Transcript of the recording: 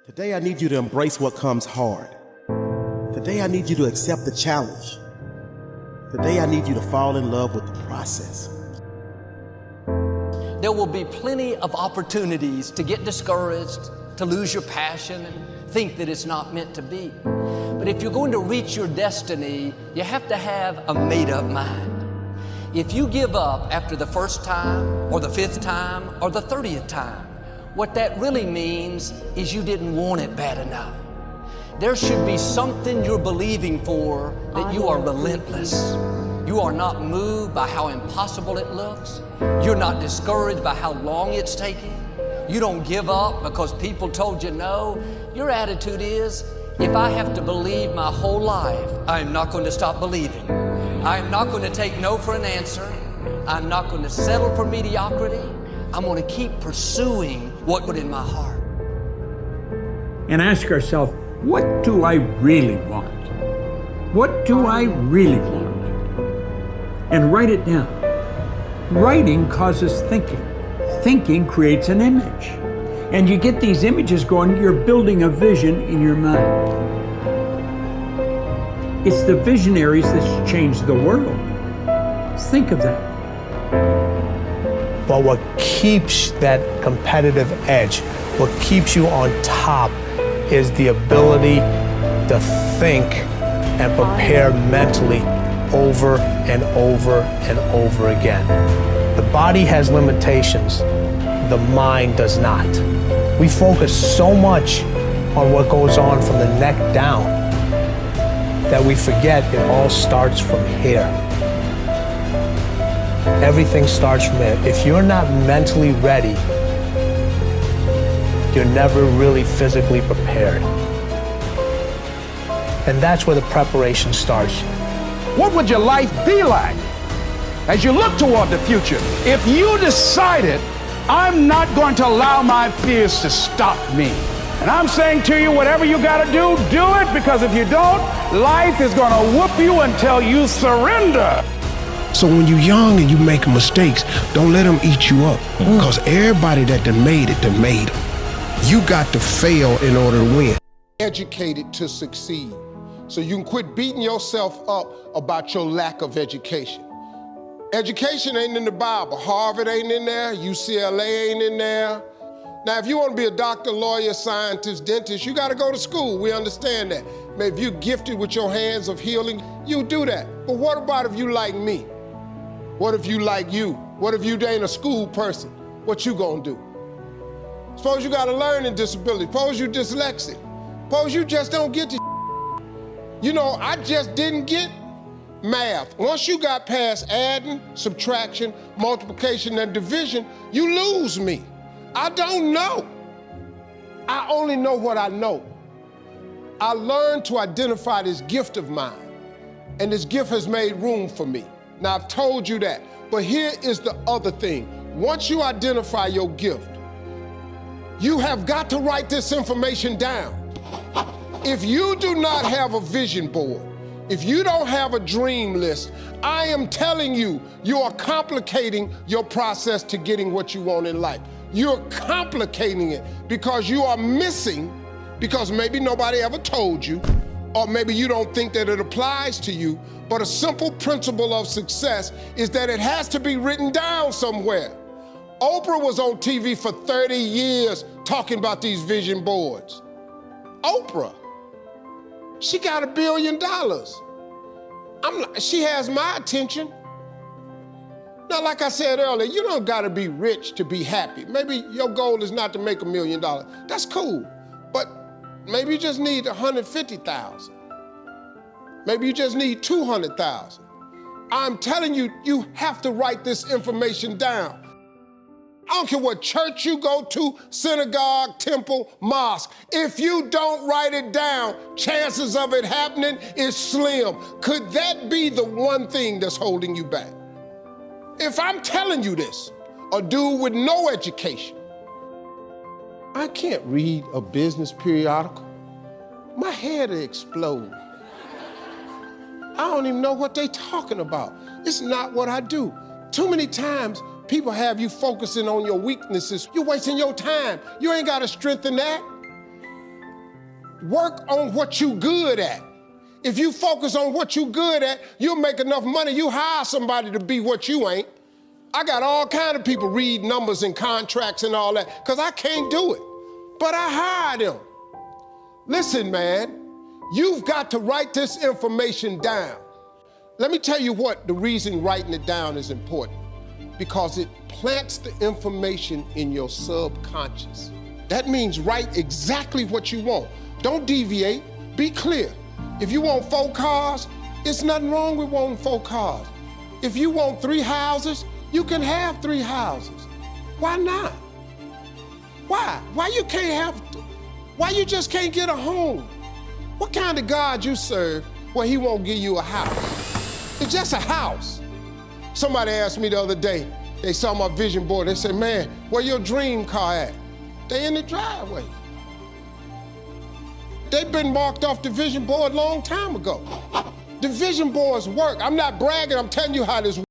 Today I need you to embrace what comes hard. Today I need you to accept the challenge. Today I need you to fall in love with the process. There will be plenty of opportunities to get discouraged, to lose your passion and think that it's not meant to be. But if you're going to reach your destiny, you have to have a made-up mind. If you give up after the first time, or the 5th time, or the 30th time, what that really means is you didn't want it bad enough. There should be something you're believing for that you are relentless. You are not moved by how impossible it looks. You're not discouraged by how long it's taking. You don't give up because people told you no. Your attitude is, if I have to believe my whole life, I'm not going to stop believing. I'm not going to take no for an answer. I'm not going to settle for mediocrity. I'm going to keep pursuing what's in my heart. And ask ourselves, what do I really want? What do I really want? And write it down. Writing causes thinking. Thinking creates an image. And you get these images going, you're building a vision in your mind. It's the visionaries that change the world. Think of that. But what keeps that competitive edge, what keeps you on top, is the ability to think and prepare mentally over and over and over again. The body has limitations, the mind does not. We focus so much on what goes on from the neck down that we forget it all starts from here. Everything starts from there. If you're not mentally ready, you're never really physically prepared. And that's where the preparation starts. What would your life be like as you look toward the future if you decided, I'm not going to allow my fears to stop me? And I'm saying to you, whatever you got to do it, because if you don't, life is going to whoop you until you surrender. So when you're young and you make mistakes, don't let them eat you up. Because everybody that done made it, done made it. You got to fail in order to win. Educated to succeed. So you can quit beating yourself up about your lack of education. Education ain't in the Bible. Harvard ain't in there. UCLA ain't in there. Now, if you want to be a doctor, lawyer, scientist, dentist, you got to go to school. We understand that. If you're gifted with your hands of healing, you do that. But what about if you like me? What if you like you? What if you ain't a school person? What you gonna do? Suppose you got a learning disability. Suppose you dyslexic. Suppose you just don't get the You know, I just didn't get math. Once you got past adding, subtraction, multiplication, and division, you lose me. I don't know. I only know what I know. I learned to identify this gift of mine, and this gift has made room for me. Now, I've told you that, but here is the other thing. Once you identify your gift, you have got to write this information down. If you do not have a vision board, if you don't have a dream list, I am telling you, you are complicating your process to getting what you want in life. You're complicating it because you are missing, because maybe nobody ever told you, or maybe you don't think that it applies to you, but a simple principle of success is that it has to be written down somewhere. Oprah was on TV for 30 years talking about these vision boards. Oprah, she got $1 billion. She has my attention. Now, like I said earlier, you don't gotta be rich to be happy. Maybe your goal is not to make $1 million. That's cool, but maybe you just need 150,000. Maybe you just need 200,000. I'm telling you, you have to write this information down. I don't care what church you go to, synagogue, temple, mosque. If you don't write it down, chances of it happening is slim. Could that be the one thing that's holding you back? If I'm telling you this, a dude with no education, I can't read a business periodical. My head will explode. I don't even know what they're talking about. It's not what I do. Too many times, people have you focusing on your weaknesses. You're wasting your time. You ain't got to strengthen that. Work on what you good at. If you focus on what you good at, you'll make enough money. You hire somebody to be what you ain't. I got all kind of people read numbers and contracts and all that, because I can't do it. But I hire them. Listen, man, you've got to write this information down. Let me tell you what the reason writing it down is important. Because it plants the information in your subconscious. That means write exactly what you want. Don't deviate, be clear. If you want 4 cars, it's nothing wrong with wanting 4 cars. If you want 3 houses, you can have 3 houses. Why not? Why? Why you just can't get a home? What kind of God you serve where he won't give you a house? It's just a house. Somebody asked me the other day, they saw my vision board, they said, man, where your dream car at? They in the driveway. They've been marked off the vision board a long time ago. The vision boards work. I'm not bragging, I'm telling you how this works.